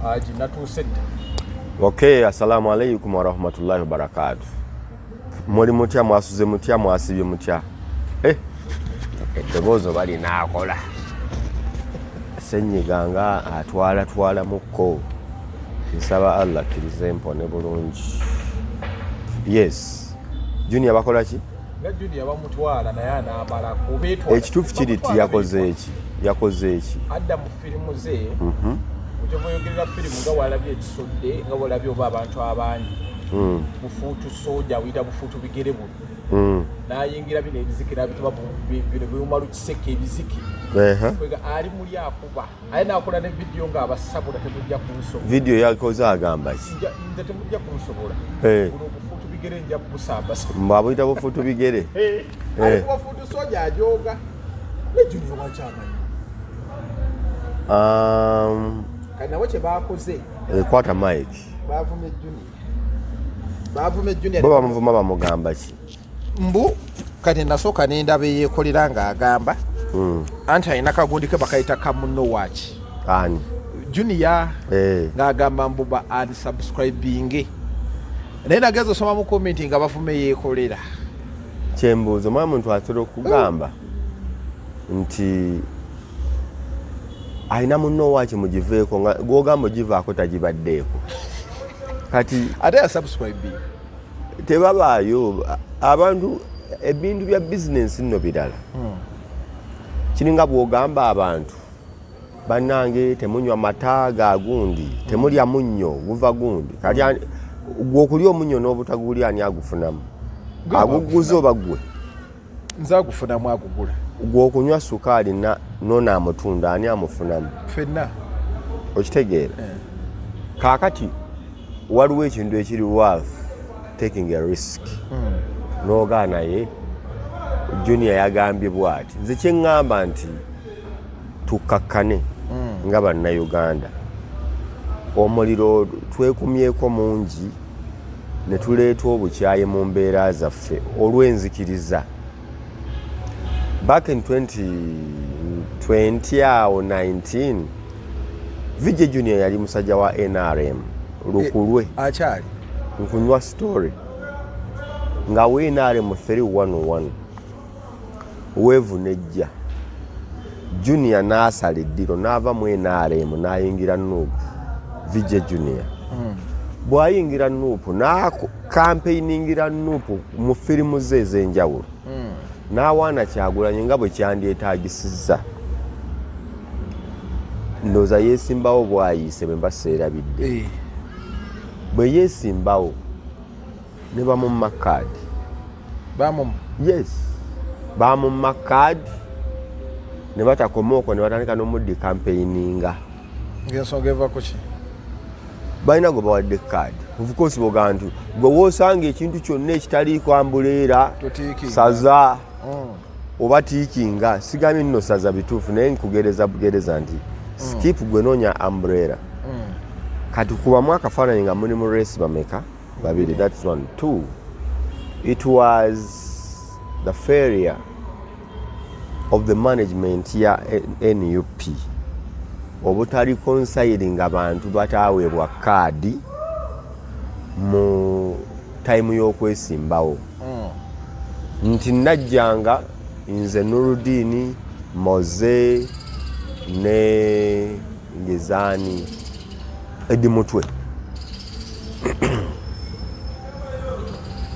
Aji natusedde. Okay, assalamu alaikum wa rahmatullahi wa barakatuh. Muli mutya mwasuze mutya mwasibye mutya. Eddoboozi bali naakola. Sennyiganga atwala mukko. Nsaba Allah kirize mpone bulungi. Yes. Junior bakola ki? Nga Junior bamutwala naye anaamala kubeetwala. Ekituufu kiri ti yakoze eki? Adda mu firimu ze. Kujoboyogerera firimu nga walabye ekisodde nga walabye oba abantu abangi. Bufuutu soja wita bufuutu bigere buno. N'ayingira bino ebiziki n'abituba bino biwumalu kiseke ebiziki. Kwega ali muli akuba. Aye n'akola ne vidiyo ng'abasabula temujja kunsobola. Vidiyo yakoze agamba ki? Nze temujja kunsobola. Bufuutu bigere nja busambasa. Mbabuyita bufuutu bigere? Ali bufuutu soja ajoga. Ne Junior wakyamanyi. Kanabo kye baakoze. Kwata Mike. Baavume Junior. Bo bamuvuma bamugamba ki? Mbu kati nasooka n'endaba eyeekolera ng'agamba anti alina kagundi ke bakayita kamuno waaki. Ani? Junior ng'agamba mbu ba unsubscribing. Naye nageza osoma mu komenti nga bavume yeekolera. Kyembuuzo mwa muntu asobola okugamba nti alina muno waaki mugiveeko nga gw'ogamba ogivaako tagibaddeeko. Kati ate yasubscribing. Tebabaayo abantu ebintu bya bizinensi nno birala. Kiringa bw'ogamba abantu bannange temunywa mata ga gundi, temulya munnyo guva gundi. Kati gw'okulya omunnyo n'obutagulya ani agufunamu? Aguguza oba ggwe? Nze agufunamu agugula. Gw'okunywa sukaali noona amutunda ani amufunamu? Ffenna. Okitegeera? Kaakati waliwo ekintu ekiri worth taking a risk. N'ogaana ye Junior yagambye bw'ati. Nze kye ŋŋamba nti tukkakkane nga bannayuganda. Omuliro twekumyeko mungi ne tuleeta obukyayi mu mbeera zaffe olw'enzikiriza. Back in 2020 awo 19 Vijay Junior yali musajja wa NRM lukulwe akyali nkunywa story nga we NRM 311 weevu nejja Junior n'asala eddiro n'ava mu NRM n'ayingira Nuupu. Vijay Junior bw'ayingira Nuupu n'akampeyingira Nuupu mu firimu ze ez'enjawulo n'awaana Kyagulanyi nga bwe kyandyetaagisizza. Ndowooza yeesimbawo bw'ayiise bwe mba seerabidde. Bwe yeesimbawo ne bamumma kaadi. Yes. Bamumma kaadi ne batakoma okwo ne batandika n'omuddi kampeyininga. Ng'ensonga eva ku ki? Balina gwe bawadde kaadi. Of course bw'ogamba nti gwe woosanga ekintu kyonna ekitaliiko ambuleera saza oba tiikinga. Sigambye nno saza bituufu naye nkugereza bugereza nti skip gwe noonya ambuleera. Kati kubamu akafaananyi nga muli mu race bameka? Babiri. That's one. Two, it was the failure of the management ya NUP obutali consiring abantu bataweebwa kaadi mu time y'okwesimbawo. Nti najjanga nze Nuruddin Moze ne Ngezani Edi Mutwe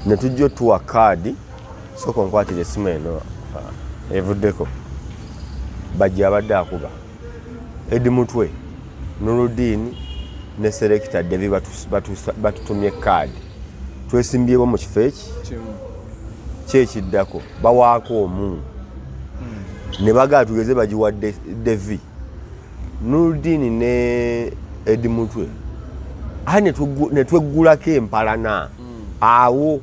ne tujja tuwa kaadi sooka nkwatira essimu eno evuddeko bajja abadde akuba Edi Mutwe Nuruddin ne Selector Devi batutumye kaadi twesimbyewo mu kifo eki kyekiddako bawaako omu ne bagaa tugeze bagiwa Devi Nuruddin ne Edi Mutwe ne tweggulako empalana awo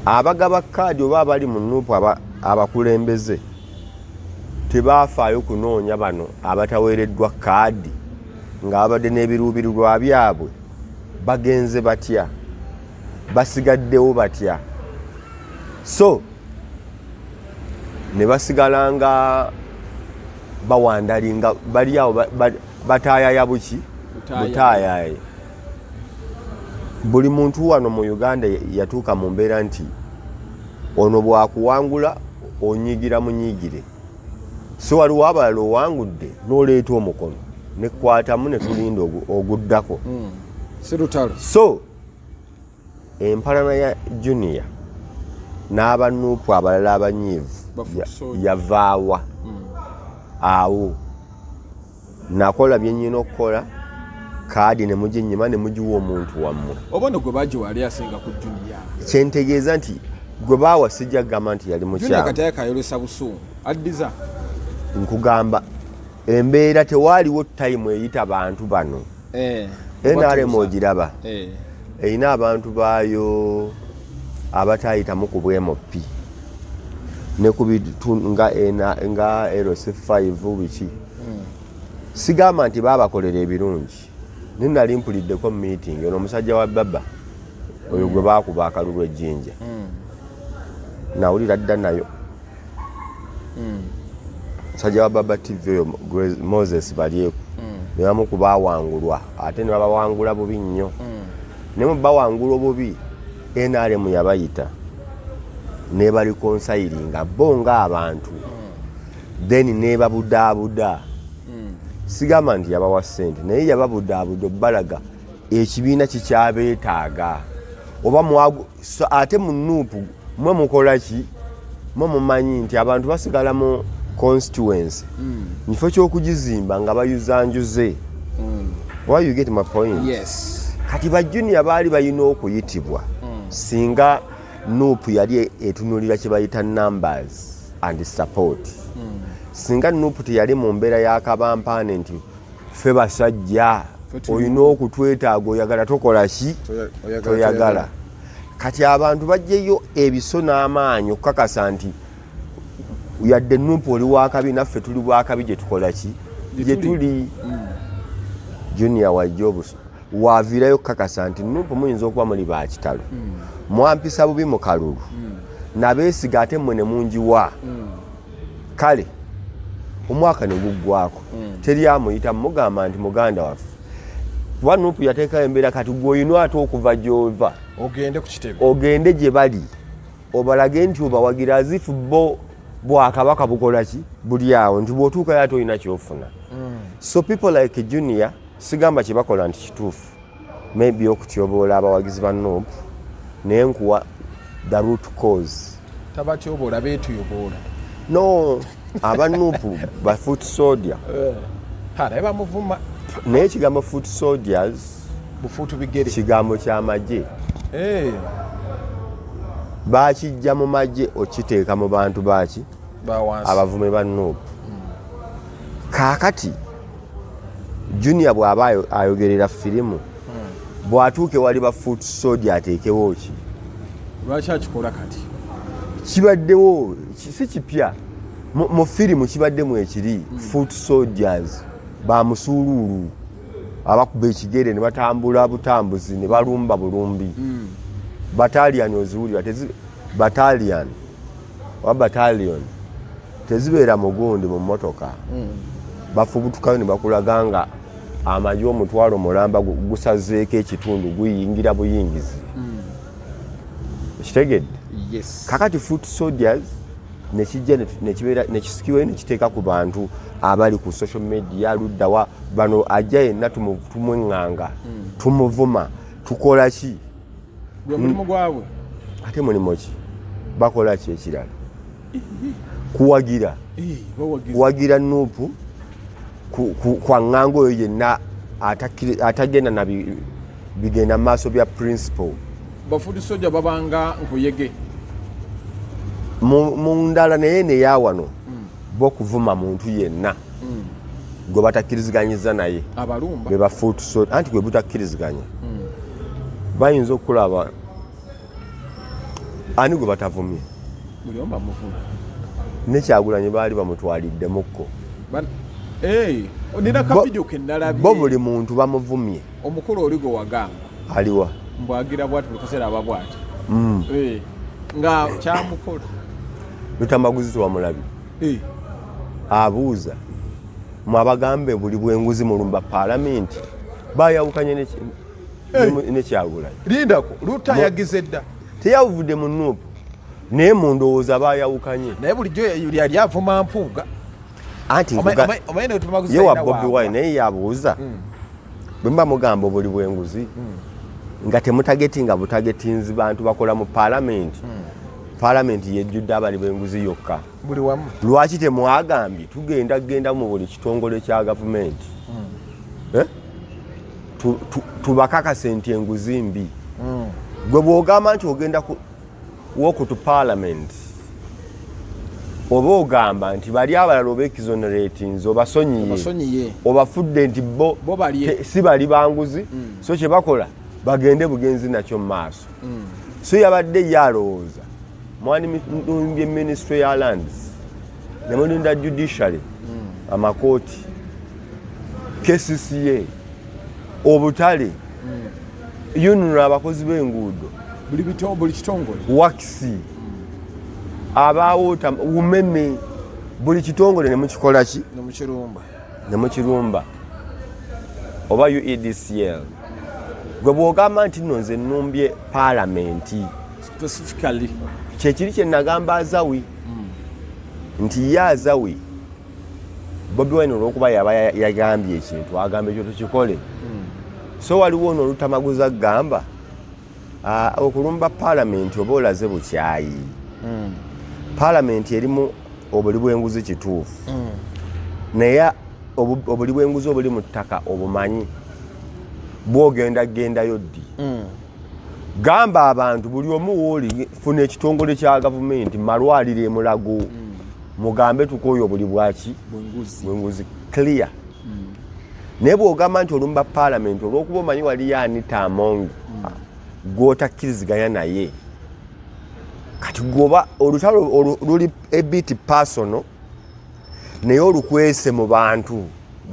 abagaba kaadi oba abali mu Nuupu abakulembeze tebaafaayo kunoonya bano abataweereddwa kaadi ng'abadde n'ebiruubirirwa byabwe bagenze batya, basigaddewo batya. So ne basigala nga bawandalinga bali awo bataayaya buki butaayaye. Buli muntu wano mu Uganda yatuuka mu mbeera nti ono bwakuwangula onyigira munyigire, so waliwo abalala owangudde n'oleeta omukono nekwatamu ne tulinda oguddako. So empalana ya Junior n'abanuupu abalala abanyiivu yavaawa awo. Nakola bye nnyina okukola, kaadi ne muginyima ne mugiwa omuntu wammwe. Obono gwe bagiwa ali asinga ku Junior. Kyentegeeza nti gwe baawa sijja kugamba nti yali mukyamu. Junior kati yakayolesa busungu addiza. Nkugamba embeera tewaaliwo time eyita bantu bano. NRM ogiraba erina abantu baayo abatayitamu ku bwemopi ne ku bitundu nga LC5 biki. Sigamba nti baabakolera ebirungi. Nali mpuliddeko mu meeting ono omusajja wa baba oyo gwe baakuba akalulu ejjinja. Nawulira dda nayo. Musajja wa baba TV oyo Moses Balyeku ne bamukuba awangulwa ate ne babawangula bubi nnyo. Ne mu bawangula obubi NRM yabayita ne bali konsayiringa bo ng'abantu then ne babudaabuda. Sigamba nti yabawa ssente naye yababudaabuda obbalaga ekibiina kikyabeetaaga oba ate mu Nuupu mwe mukola ki? Mwe mumanyi nti abantu basigala mu constituency kifo ky'okugizimba nga bayuzanjuze. Why you get my point? Yes. Kati ba Junior baali balina okuyitibwa singa Nuupu yali etunulira kye bayita numbers and support. Singa Nuupu teyali mu mbeera y'akabampaane nti ffe basajja olina okutwetaaga oyagala tokola ki toyagala. Kati abantu bajjeyo ebiso n'amaanyi okukakasa nti yadde Nuupu oli wakabi naffe tuli wakabi gye tukola ki gye tuli. Junior wajja obuso waviirayo okukakasa nti Nuupu muyinza okuba muli bakitalo mwampisa bubi mu kalulu nabeesiga ate mmwe ne mungiwa. Kale omwaka ne guggwako teri amuyita mugamba nti muganda waffe kuba Nuupu yateekayo embeera kati gw'olina ate okuva gy'ova ogende ku kitebe ogende gye bali obalage nti obawagira azifu bo bwakabaka bukola ki buli awo nti bw'otuukayo ate olina kyofuna. So people like Junior sigamba kye bakola nti kituufu maybe okutyoboola abawagizi ba Nuupu naye nkuwa the root cause. Tabatyoboola beetuyoboola. No, aba Nuupu ba foot soldier. Naye bamuvuma. Naye ekigambo foot soldiers bufuutu bigere kigambo ky'amagye. Baakijja mu magye okiteeka mu bantu baaki abavume ba Nuupu. Kaakati Junior bw'aba ayogerera firimu bw'atuuke wali ba foot soldier ateekewo ki? Lwaki akikola kati? Kibaddewo si kipya mu firimu kibaddemu ekiri foot soldiers ba musuuluulu abakuba ekigere ne batambula butambuzi ne balumba bulumbi. Battalion oziwulira battalion tezibeera mugundi mu mmotoka. Bafubutukayo ne bakulaga nga amagye omutwalo mulamba gusazeeko ekitundu guyingira buyingizi. Kitegedde? Yes. Kakati foot soldiers nekijja nekisikibwe nekiteeka ku bantu abali ku social media luddawa bano ajja yenna tumweŋŋanga tumuvuma tukola ki? Gwe mulimu gwabwe ate mulimu ki? Bakola ki ekirala? Kuwagira Nuupu kwa ŋŋanga oyo yenna atagenda na bigenda mu maaso bya principle. Bafuuti sojja babanga nkuyege mu ndala naye neyawano bokuvuma muntu yenna gwe batakkiriziganyizza naye abalumba be bafuuti soldier anti gwe butakkiriziganya bayinza okulaba ani gwe batavumye buli omu bamuvuma ne Kyagulanyi baali bamutwaliddemukko. Nina kavidiyo ke nalabye bo buli muntu bamuvumye. Omukulu oli gwe wagamba aliwa mbwagira bwati buli kaseera aba bwati nga kyamukola Lutambaguzi wamulabye abuuza mwabagambe buli bwenguzi mulumba paalamenti bayawukanye nekyagulayo lindako Ruto yagize dda teyavudde mu Nuupu naye mu ndowooza bayawukanye naye bulijjo yali avuma mpuuga anti ye wa Bobi Wine naye yabuuza bwe mba mugamba buli bwenguzi nga temutagetinga butagetinzi bantu bakola mu paalamenti paalamenti yejjudde abali bwenguzi yokka buli wamu lwaki temwagambye tugenda mu buli kitongole kya gavumenti tubakakase nti enguzi mbi gwe bw'ogamba nti ogenda walk to parliament oba ogamba nti bali abalala oba exonerating obasonyiye obafudde nti bo si bali banguzi so kye bakola bagende bugenzi nakyo mu maaso so yabadde yalowooza mwandimbye ministry ya lands nemulinda judiciary amakooti KCCA obutale yunula abakozi b'enguudo buli kitongole wakisi abaawota umeme buli kitongole nemukikola ki nemukirumba oba UEDCL gwe bw'ogamba nti nno nze nnumbye paalamenti specifically kyekiri kye nagamba Azawi nti ye Azawi Bobi Wine olw'okuba yaba yagambye ekintu agamba ekyo tukikole so waliwo ono olutamaguza agamba okulumba paalamenti oba olaze bukyayi paalamenti erimu obuli bw'enguzi kituufu naye obuli bw'enguzi obuli mu ttaka obumanyi bw'ogendagendayo ddi gamba abantu buli omu wooli funa ekitongole kya gavumenti malwaliro emulago mugambe tukooyo obuli bwaki bwenguzi clear naye bw'ogamba nti olumba paalamenti olw'okuba omanyi waliyo Anita Among gw'otakkiriziganya naye kati goba olutalo luli ebiti personal naye olukwese mu bantu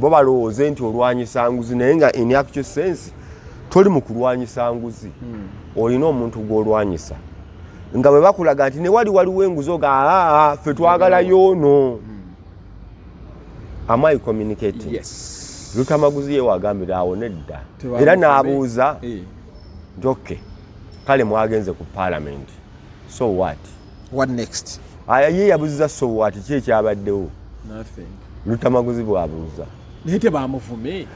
bo balowooze nti olwanyisa nguzi naye nga in actual sense toli mu kulwanyisa nguzi olina omuntu gw'olwanyisa nga bwe bakulaga nti ne waliwo enguzi oga ffe twagalayo ono am I communicating? Yes. Lutamaguzi ye wagambira awo nedda era n'abuuza nti okay kale mwagenze ku parliament so what next ye yabuuziza so what ki ekyabaddewo nothing Lutamaguzi bwabuuza naye tebamuvume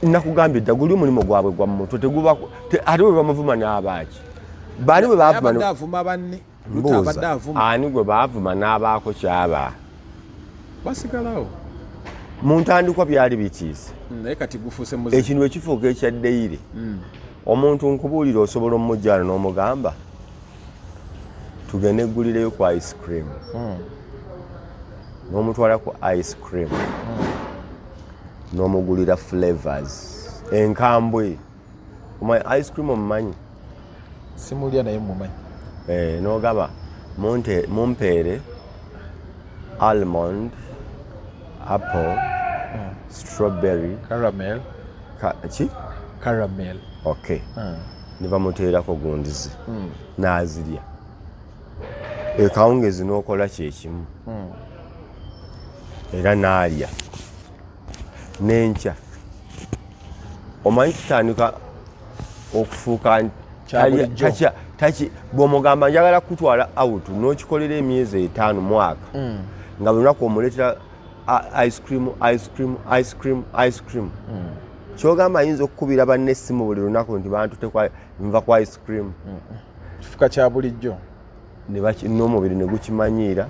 nakugambye dda guli omulimu gwabwe gwa mutwe teguba ate bwe bamuvuma n'abaaki bali bwe baavuma banne ani gwe baavuma n'abaako kyaba basigalawo mu ntandikwa byali bikiise naye kati gufuuse muzibu ekintu ekifuuka ekyaddeyire omuntu nkubuulira osobola omujjana n'omugamba tugende ggulireyo ku ice cream n'omutwala ku ice cream n'omugulira flavors enkambwe omanyi ice cream omumanyi simulya naye mumanyi n'ogaba mumpeere almond apple strawberry caramel caramel okay ne bamuteerako gundizi n'azirya ekawungezi n'okola kyekimu era n'alya n'enkya omanyi kitandika okufuuka bw'omugamba njagala kutwala out n'okikolera emyezi 5 mwaka nga buli lunaku omuleetera ice cream kyogamba ayinza okukubira banne essimu buli lunaku nti bantu nva ku ice cream kifuka kya bulijjo n'omubiri ne gukimanyiira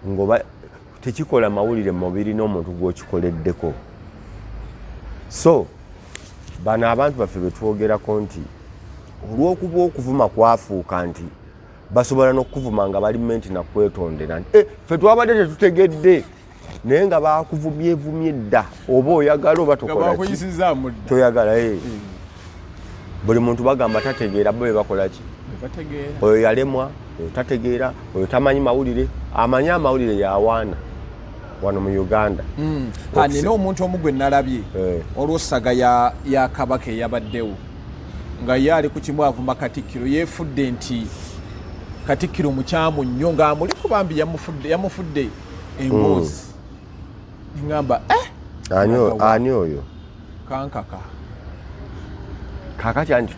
ngoba tekikola mawulire mubiri n'omuntu gw'okikoleddeko so bano abantu baffe betwogerako nti olw'okuba okuvuma kwafuuka nti basobola n'okuvuma nga bali menti nakwetondera nti ffe twabadde tetutegedde naye nga bakuvumyevumye dda oba oyagala oba toyagala buli muntu bagamba tategeera bo bebakola ki oyo yalemwa oyo tategeera oyo tamanyi mawulire amanyi amawulire yawaana wano mu Uganda nina omuntu omu gwe nalabye olw'ossaga ya kabaka eyabaddewo nga ye ali ku kimu avuma Katikkiro yeefudde nti Katikkiro mukyamu nnyo ng'amuli kubambi yamufudde emboozi ngamba ani oyo kankaka kakati anti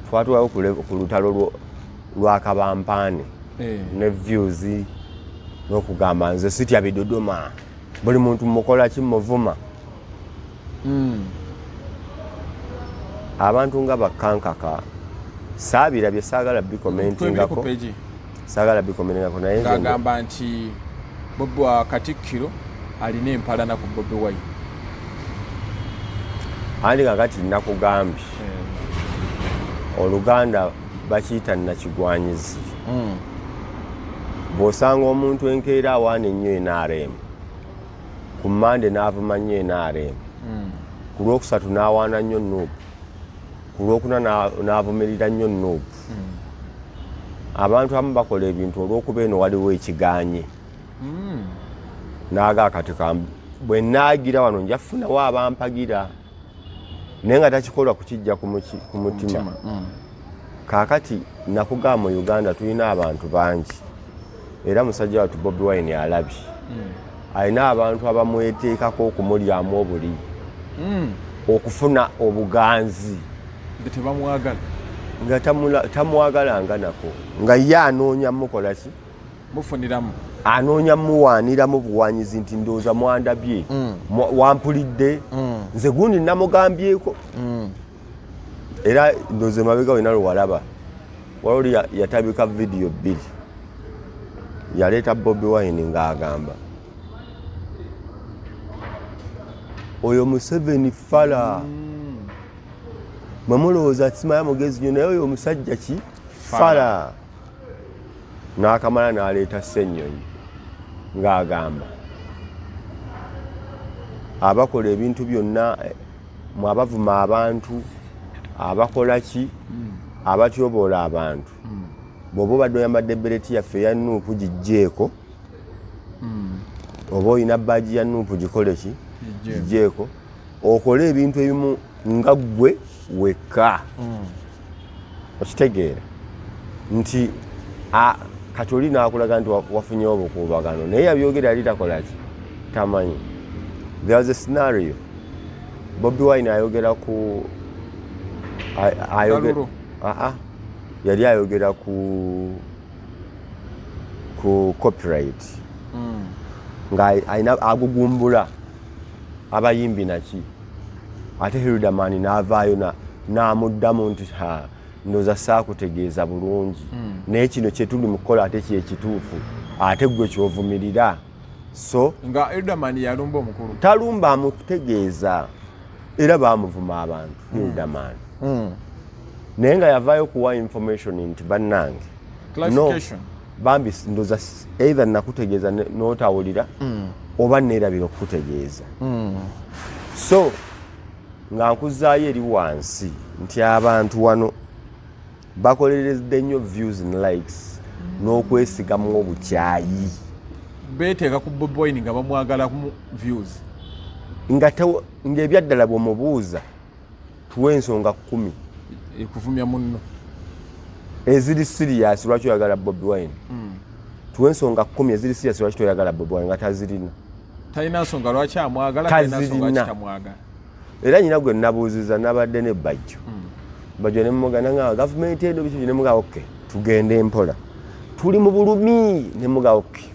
twatwayo ku lutalo lwa Kabampaane ne views n'okugamba nze sitya bidodoma buli muntu mukola kimuvuma abantu nga bakankaka saabirabye saagala bikomentingako naye ngagamba nti Bobi wa Katikkiro alina empalana ku Bobi Wine andi kakati nakugambye Oluganda bakiyita nakigwanyizi bw'osanga omuntu enkeera awaana ennyo NRM ku Mmande n'avuma nnyo NRM ku Lwokusatu n'awaana nnyo Nuupu ku Lwokuna n'avumirira nnyo Nuupu abantu abamu bakola ebintu olw'okuba eno waliwo ekiganye naaga akati bwe naagira wano nja kufunawo abampagira naye nga takikolwa kukijja ku mutima kaakati nakugamba mu Uganda tulina abantu bangi era musajja wattu Bobi Wine alabye alina abantu abamweteekako okumulyamu obuli okufuna obuganzi nga tamwagalanga nako nga ye anoonya mukola ki mufuniramu anoonya muwaaniramu buwanyizi nti ndowooza mwandabye wampulidde nze gundi namugambyeko era ndowooza mabega wena lwewalaba wali yatabika vidiyo 2 yaleeta Bobi Wine ng'agamba oyo Museveni fala mwemulowooza simaya mugezi nnyo naye oyo omusajja ki fala n'akamala n'aleeta Ssennyonyi ng'agamba abakola ebintu byonna mwabavuma abantu abakola ki abatyoboola abantu bw'oba obadde oyambadde bereti yaffe eya Nuupu gijjeeko oba olina bbaagi ya Nuupu gikole ki gijjeeko okole ebintu ebimu nga ggwe wekka okitegeera nti kati oli naakulaga nti wafunyewo obukuubagano naye yabyogera yali takola ki tamanyi. There was a scenario Bobi Wine ayogera ku yali ayogera ku copyright nga ayina agugumbula abayimbi naki ate Hilderman n'avaayo n'amuddamu nti ndowooza saakutegeeza bulungi naye kino kye tuli mu kukola ate kyekituufu ate gwe kyovumirira so nga Hilderman yalumba omukulu talumba amukutegeeza era baamuvuma abantu Hilderman naye nga yavaayo kuwa information nti bannange clarification bambi ndowooza either nakutegeeza n'otawulira oba neerabira okukutegeeza so nga nkuzaayo eri wansi nti abantu wano bakoleredde nnyo views and likes n'okwesigamu obukyayi beeteeka ku Bobi Wine nga bamwagala mu views ng'ebyaddala bw'omubuuza tuwe ensonga 10 ekuvumya munno eziri serious lwaki oyagala Bobi Wine tuwe ensonga 10 eziri serious lwaki toyagala Bobi Wine nga tazirina talina nsonga lwaki amwagala talina nsonga lwaki tamwagala era nyina gwe nabuuziza nabadde ne Bajjo Bajjo ne mugana nga gavumenti eno biki ne muga okay tugende mpola tuli mu bulumi ne muga okay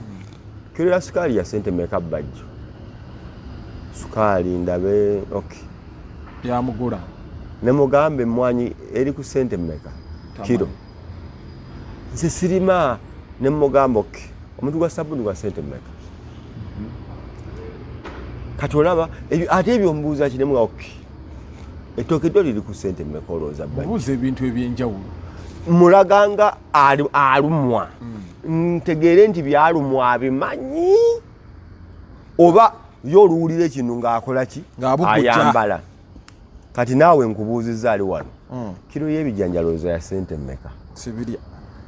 kiro ya sukali ya sente meka Bajjo sukali ndabe okay ya mugula ne mugambe mwanyi eri ku sente meka kiro nse sirima ne mugambe okay omuntu gwa sabuni gwa sente meka katolaba ate ebyo mbuuza ki ne muga okay etokedo liri ku sente mmekoloza Bajjo buuza ebintu ebyenjawulo mulaganga alumwa ntegeere nti byalumwa abimanyi oba y'oluwulira ekintu ng'akola ki ayambala kati naawe nkubuuzizza ali wano kiro y'ebijanjaloza ya sente mmeka sibirya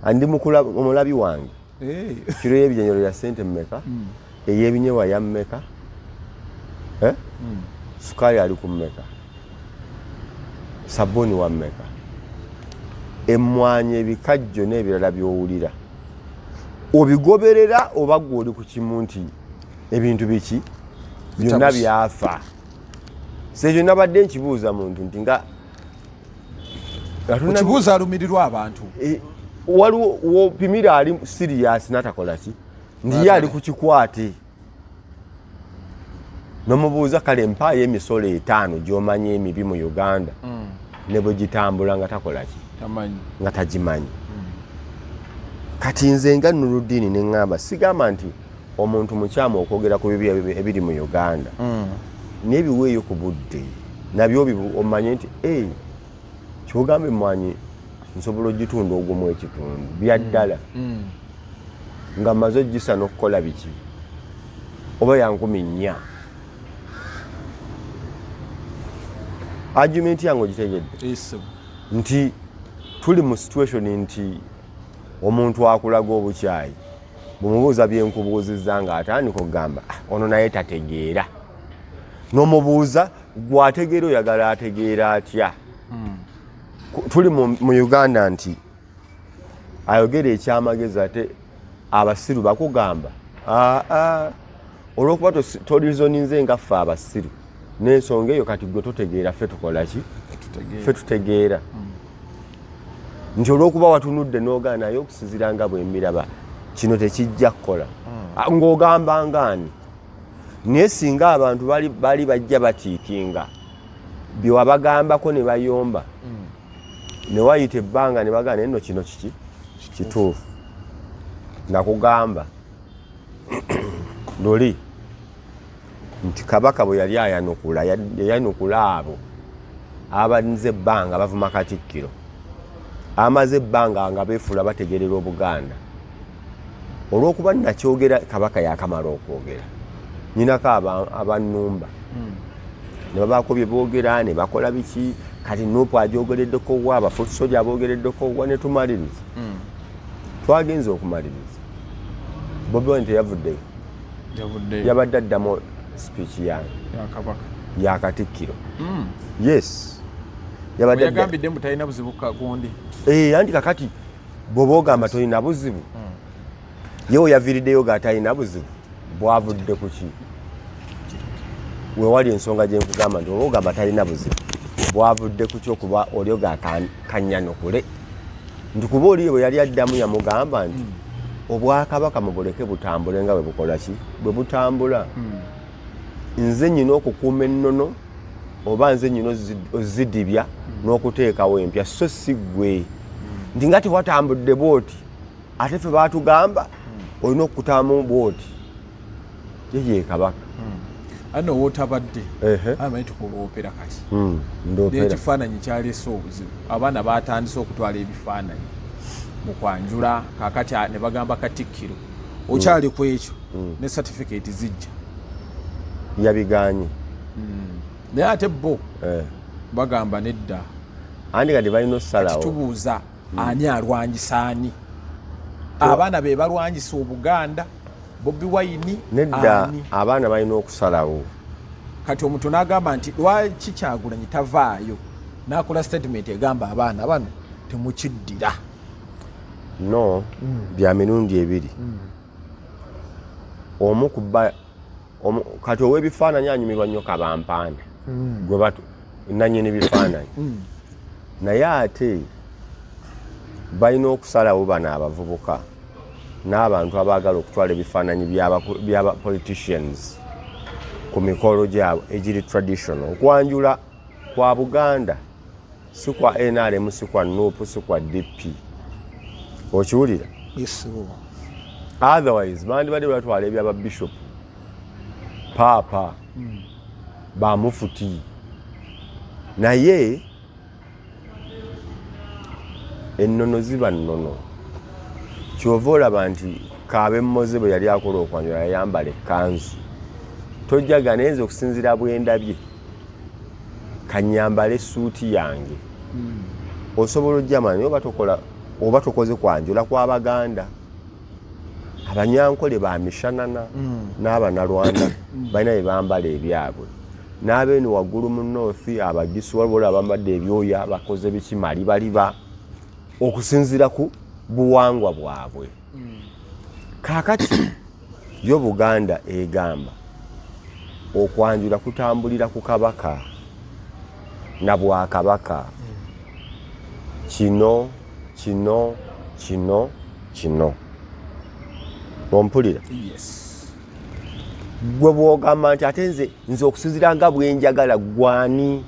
andi omulabi wange kiro y'ebijanjalo ya sente mmeka ey'ebinyewa ya mmeka sukali ali ku mmeka sabuni wa mmeka emmwanyi ebikajjo n'ebirala by'owulira obigoberera oba gwe oli ku kimu nti ebintu biki byonna byafa. Sekyo nabadde nkibuuza muntu nti nga kibuuza alumirirwa abantu waliwo wopimira ali serious natakola ki ndiye ali kukikwate nomubuuza kale mpaayo emisolo 5 gy'omanya emibi mu Uganda ne bwe gitambula nga takola ki nga tagimanyi. Kati nze nga Nuruddin ne ngamba sigamba nti omuntu mukyamu okwogera ku bibi ebiri mu Uganda n'ebiweeyo ku budde nabyo omanye nti kyogambe mwanyi nsobola ogitunda ogw'omu ekitundu byaddala nga maze ogisa n'okukola biki oba ya 4,000. Argument yange ogitegedde nti tuli mu situation nti omuntu akulaga obukyayi bumubuuza byenkubuuzizza nga atandika okugamba ono naye tategeera n'omubuuza gwategeera oyagala ategeera atya. Tuli mu Uganda nti ayogera ekyamagezi ate abasiru bakugamba olwokuba tolizoninze nga ffe abasiru n'ensonga eyo kati gwe totegeera ffe tukola ki ffe tutegeera nti olwokuba watunudde n'ogaa naye okusinziira nga bwemiraba kino tekijja kukola ng'ogamba ngaani. Naye singa abantu bali bajja batiikinga byewabagambako ne bayomba ne wayita ebbanga ne bagana nno kino kiki kituufu nakugamba luli nti Kabaka bwe yali yayanukula abo abanze ebbanga bavuma Katikkiro amaze ebbanga nga beefuula bategerera Obuganda olw'okuba nakyogera Kabaka yakamala okwogera nyinako abannumba ne babaako bye boogera ne bakola biki kati Nuupu agyogereddeko wa abafosoja aboogereddeko wa ne tumaliriza twagenza okumaliriza Bobi Wine teyavuddeyo yabadde addamu speech yange ya Katikkiro yes yabadde yagambidde mbu talina buzibu kagundi anti kakati bw'oba ogamba tolina buzibu yewe yaviiriddeyo ga talina buzibu bwavudde ku ki wewali ensonga gye nkugamba nti oba ogamba talina buzibu bwavudde ku ki okuba olio ga kanyanukule nti kuba oliyo bwe yali addamu yamugamba nti Obwakabaka mubuleke butambule nga bwe bukola ki bwe butambula nze nyina okukuuma ennono oba nze nyina ozidibya n'okuteekawo empya so si ggwe nti nga tewatambudde bwoti ate ffe baatugamba olina okukutaamu bwoti ye Kabaka ano wootabadde amanyi tukuloopera kati ekifaananyi kyaleese obuzibu abaana baatandise okutwala ebifaananyi mu kwanjula kakati ne bagamba Katikkiro okyali ku ekyo ne certificate zijja yabiganye naye ate bo bagamba nedda andi kati balina okusalawo tubuuza ani alwanyisa ani abaana be balwanyisa Obuganda Bobi Wine nedda abaana balina okusalawo kati omuntu n'agamba nti lwaki Kyagulanyi tavaayo n'akola statement egamba abaana bano temukiddira no bya mirundi ebiri omukuba kati ow'ebifaananyi anyumirwa nnyo Kabampanda gwe batu nannyini bifaananyi naye ate balina okusalawo bano abavubuka n'abantu abaagala okutwala ebifaananyi by'aba politicians ku mikolo gyabwe egiri traditional okwanjula kwa Buganda si kwa NRM si kwa Nuupu si kwa DP okiwulira otherwise bandibadde batwala ebyababishopu paapa bamufuti naye ennono ziba nnono kyova olaba nti Kaabe Mmoze bwe yali akola okwanjula yayambala ekkanzu tojjaga nayenza okusinziira bwendabye kanyambala essuuti yange osobola ojjamanyi oba tokoze kwanjula kw'Abaganda Abanyankole ba mishanana n'Abanalwanda balina bye bambala ebyabwe n'abeeni waggulu mu North Abagisu waliwo abambadde ebyoya bakoze biki malibaliba okusinziira ku buwangwa bwabwe kaakati yo Buganda egamba okwanjula kutambulira ku kabaka na bwakabaka. Kino ompulira? Gwe bw'ogamba nti ate nze okusinziira nga bwenjagala gwani,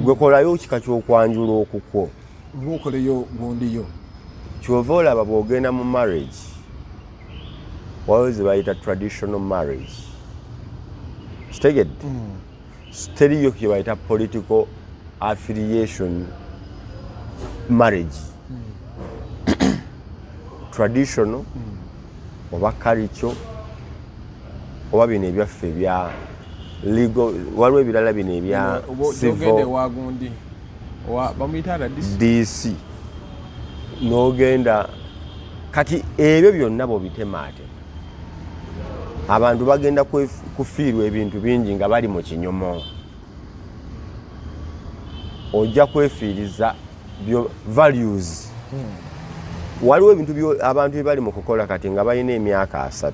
gwe kolayo kika ky'okwanjula okukwo. Ng'okoleyo gundiyo. Kyova olaba bw'ogenda mu marriage, waliwo ze bayita traditional marriage. Kitegedde? Teriyo kye bayita political affiliation marriage. Traditional oba kalicho oba bino ebyaffe ebya legal, waliwo ebirala bino ebya civil wagundi bamuyita DC n'ogenda kati ebyo byonna bw'obitemaate abantu bagenda kufiirwa ebintu bingi nga bali mu kinyomo. Ojja kwefiiriza values. Waliwo ebintu abantu bye bali mu kukola kati nga balina emyaka 3,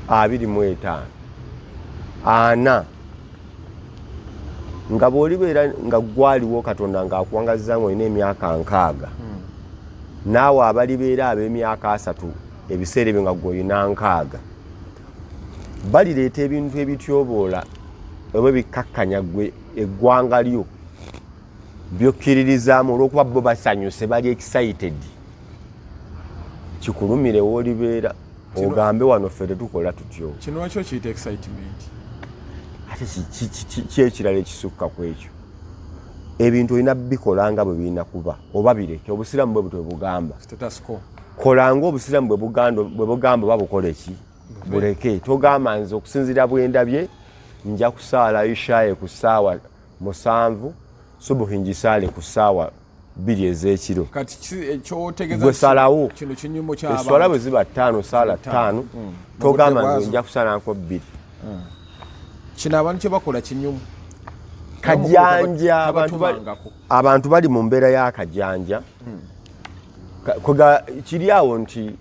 25, 40 nga bw'olibeera nga gwaliwo Katonda ng'akuwangazza ng'olina emyaka 60 naawe abalibeera ab'emyaka 3 ebiseera ebyo nga gw'olina 60 balireeta ebintu ebityoboola oba ebikkakkanya gwe eggwanga lyo byokkiririzaamu olw'okuba bo basanyuse bali excited. Kikulumire w'olibeera ogambe wano ffe tetukola tutyo. Kino ekyo kiyita excitement. Ate ki ekirala ekisukka ku ekyo? Ebintu olina bikola nga bwe birina kuba oba bireke. Obusiraamu bwe butwe bugamba. Kolanga obusiraamu bwe bugamba oba bukole ki? Buleke. Togamba nze okusinziira bwendabye nja kusaala ishaye ku ssaawa 7, subuhi ngisaale ku ssaawa 2 ez'ekiro. Kati ekyotegeeza gwe salawo kino kinyumo ky'abantu. Eswala bwe ziba 5 saala 5 togamba nze nja kusaala 2. Kino abantu kye bakola kinyumu. Kajanja abantu bali mu mbeera y'akajanja. Kiri awo nti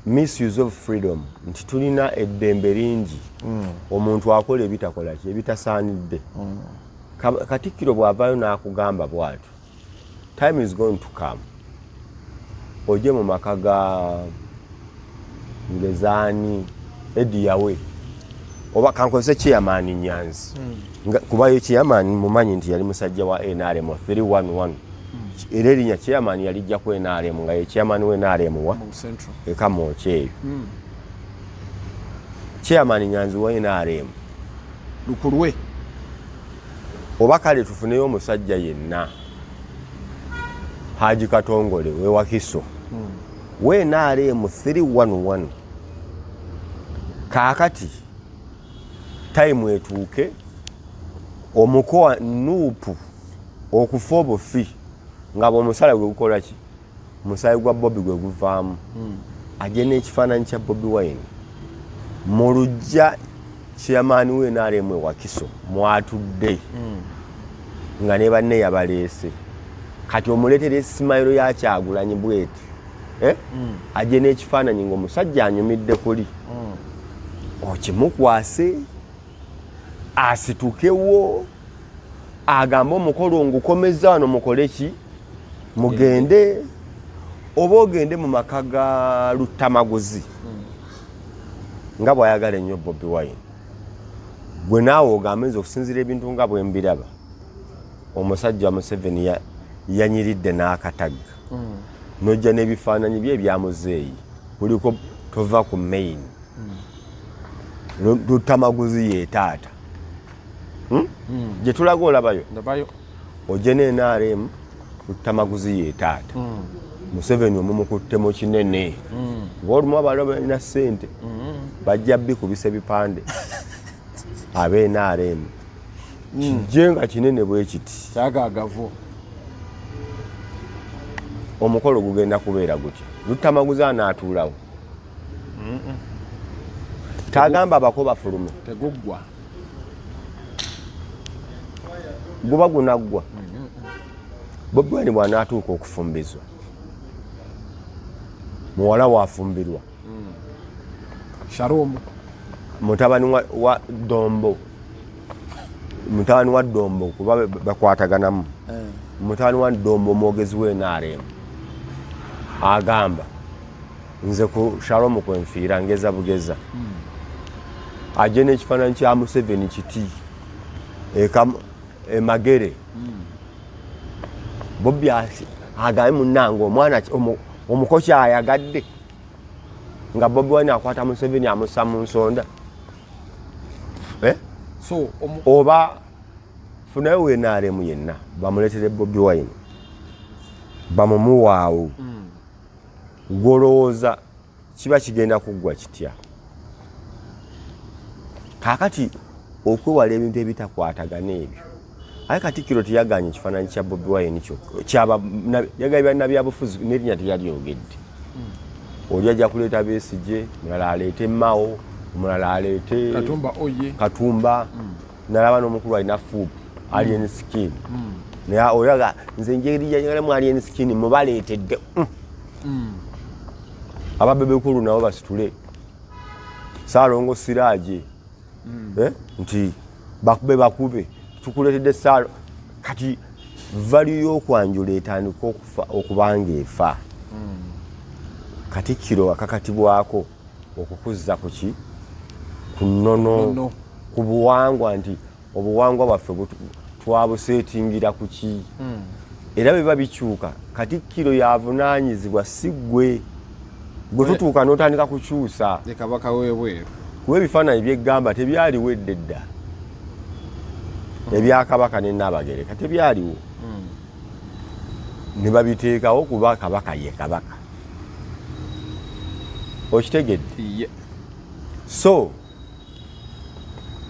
misuse of freedom, nti tulina eddembe lingi omuntu akola ebitakola ki ebitasaanidde. Katikkiro bw'avaayo n'akugamba bw'atyo, time is going to come ojje mu maka ga Ngezaani Ediyawe oba kankozese chairman Nyanzi kubayo chairman mumanyi nti yali musajja wa NRM 311 era erinnya chairman yalijja ku NRM nga ye chairman we NRM wa Ekamoche chairman Nyanzi wa NRM lukulwe oba kale tufuneyo omusajja yenna Haji Katongole we Wakiso we NRM 311 kakati time etuuke omukoa nuupu okufa obufi nga bw'omusala gwe gukola ki musaayi gwa Bobi gwe guvaamu ajje n'ekifaananyi kya Bobi Wine mu lujja chairman we NRM Wakiso mwatudde nga ne banne yabaleese kati omuleetera esimayiro ya Kyagulanyi bweti ajje n'ekifaananyi ng'omusajja anyumidde kuli okimukwase asitukewo agamba omukolo ngukomeza wano mukole ki mugende oba ogende mu maka ga Lutamaguzi nga bw'ayagala ennyo Bobi Wine gwe naawe ogambe nze okusinziira ebintu nga bwe mbiraba omusajja wa Museveni yanyiridde n'akatagga n'ojja n'ebifaananyi bye ebyamuzeeyi kuliko tova ku main Lutamaguzi ye taata gye tulaga olabayo ojje n'NRM Lutamaguzi ye taata Museveni omumukuttemu kinene ng'olumu abalala balina ssente bajja bikubisa ebipande abe NRM kijje nga kinene bwe kiti kyagaagavu omukolo gugenda kubeera gutya Lutamaguzi anaatuulawo tagamba abako bafulume teguggwa guba gunaggwa Bobi Wine bw'anaatuuka okufumbizwa muwala waafumbirwa Sharomu mutabani wa Dombo mutabani wa Dombo kuba bakwataganamu mutabani wa Dombo mwogezi we NRM agamba nze ku Shalom kwenfiira ngeza bugeza aje n'ekifaananyi kya Museveni kiti Magere Bobby agaye munnange omwana omukozi ayagadde nga Bobby Wine akwata Museveni amussa mu nsonda so oba funayo we NRM yenna bamuleetere Bobby Wine bamumuwaawo golowooza kiba kigenda kuggwa kitya kaakati okwewala ebintu ebitakwatagana ebyo aye Katikkiro teyaganye ekifaananyi kya Bobby Wine kyokka yagabye bannabyabufuzi n'erinnya teyalyogedde oli ajja kuleeta Besigye mulala aleete Mao mulala aleete Katumba nalaba n'omukulu alina FUP Alien Skin naye olaga nze njeriyamu Alien Skin mubaleetedde ababebekulu nabo basitule Saalongo Siraaje nti bakube tukuleetedde Saalo kati value y'okwanjula etandika okubanga efa Katikkiro akakatibwako okukuzza kuki ku nnono ku buwangwa nti obuwangwa bwaffe twabuseetingira kuki era biba bikyuka Katikkiro yavunaanyizibwa si gwe tutuuka n'otandika kukyusa kabaka weebweru kuba ebifaananyi byeggamba tebyaliwo eddedda ebya Kabaka ne Nnaabagereka tebyaliwo ne babiteekawo kuba Kabaka ye Kabaka okitegedde so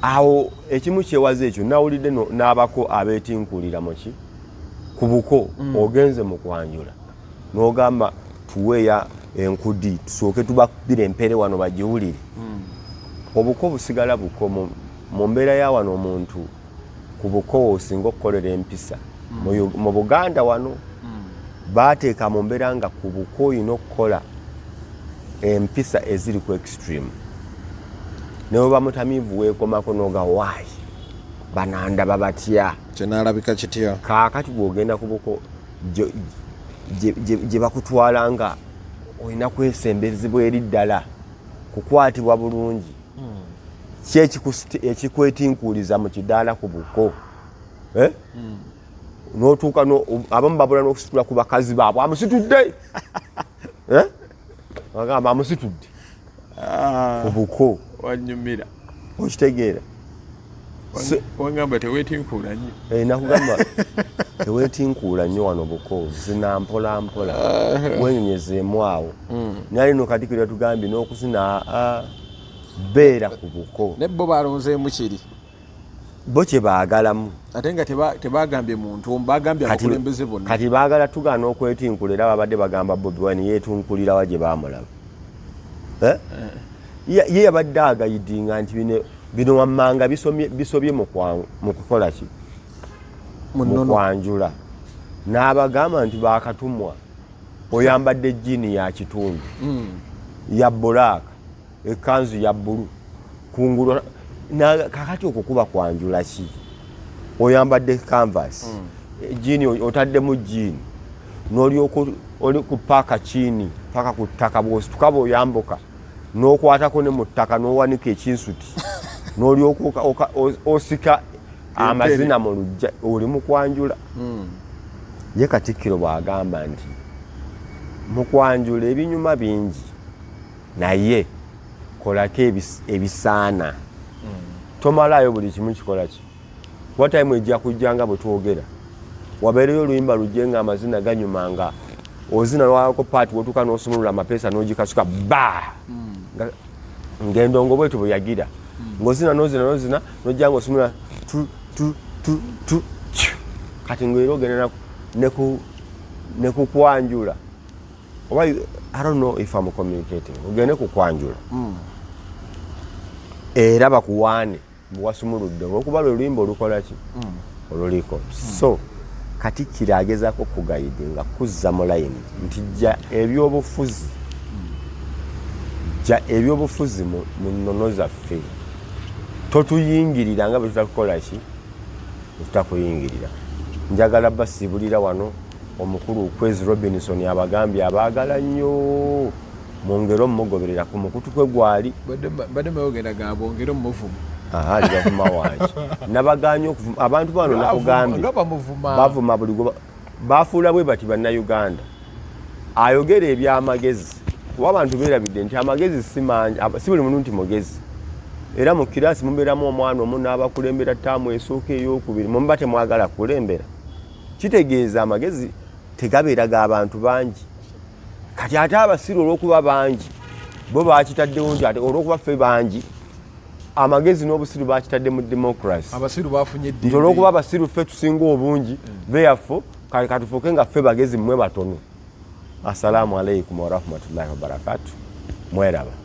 awo ekimu kyewaza ekyo nawulidde n'abako abeetinkulira muki ku buko ogenze mu kwanjula n'ogamba tuweeya enkudi tusooke tubakubira empere wano bagiwulire obuko busigala buko mu mbeera ya wano omuntu ku buko osinga okukolera empisa mu Buganda wano baateeka mu mbeera nga ku buko olina okukola empisa eziri ku extreme newe bamutamiivu weekomako n'oga waayi banandaba batya kyenaalabika kitya kaakati bw'ogenda ku buko gye bakutwala nga olina kwesembezebwa eri ddala kukwatibwa bulungi ekikwetinkuuliza mu kidaala ku buko n'otuuka abamu babula n'okusitula ku bakazi baabwe amusitudde bagamba amusitudde ku buko wanyumira okitegeera wangamba teweetinkuula nnyo nakugamba teweetinkuula nnyo wano buko zina mpola mpola wenyonyezeemu awo naye no Katikkiro yatugambye n'okuzina beera ku buko ne bo balonzeemu kiri bo kye baagalamu ate nga tebagambye muntu bagambye abakulembeze bonna kati baagala tugaana okwetinkula era babadde bagamba Bobby Wine yeetunkulirawa gye baamulaba ye yabadde agayidinga nti bino wammanga bisobye mu kukola ki mu kwanjula n'abagamba nti baakatumwa oyambadde jjiini ya kitundu ya bbulaaka ekanzu ya bbulu kungulu kakati okwo kuba kwanjula ki oyambadde canvas jjiini otaddemu jjiini n'olyoka oli ku paaka kiini paka ku ttaka bw'osituka bw'oyambuka n'okwatako ne mu ttaka n'owanika ekinsuti n'olyoka osika amazina mu lujja oli mu kwanjula ye Katikkiro bw'agamba nti mu kwanjula ebinyuma bingi naye kolako ebisaana tomalayo buli kimu kikola ki watayimu ejja kujjanga bwe twogera wabeereyo oluyimba lujje nga amazina ganyumanga ozina lwako paati wotuuka n'osumulula amapeesa n'ogikasuka ba ng'endongo bwetu bwe yagira ng'ozina n'ozina n'ojja ng'osumulula tu kati ng'era ogenda ne ku kwanjula oba I don't know if I'm communicating ogende ku kwanjula era bakuwaane bwasumuludde olwokuba lwe luyimba olukola ki oluliko so Katikkiro agezaako kugayide nga kuzza mu layini nti jja ebyobufuzi mu nnono zaffe totuyingirira nga bwe tutakukola ki tutakuyingirira. Njagala basibulira wano omukulu Kwezi Robinson abagambye abaagala nnyo mwongere omugoberera ku mukutu kwe gwali badde mayogera gabongere omuvuma bavuma wange nabaganye okuvuma abantu bano nakugambye bavuma buli gwe bafuula bwe bati bannayuganda ayogera ebyamagezi kuba abantu beerabidde nti amagezi si buli muntu nti mugezi era mu kiraasi mubeeramu omwana omu n'abakulembera ttaamu esooka ey'okubiri muba temwagala kulembera kitegeeza amagezi tegabeera g'abantu bangi kati ate abasiru olw'okuba bangi bo baakitaddewo nti ate olw'okuba ffe bangi amagezi n'obusiru baakitadde mu democracy abasiru bafunye nti olw'okuba abasiru ffe tusinga obungi beyaffe kale katufuuke nga ffe bagezi mmwe batono. Assalamu alaikum warahmatullahi wabarakatuh. Mweraba.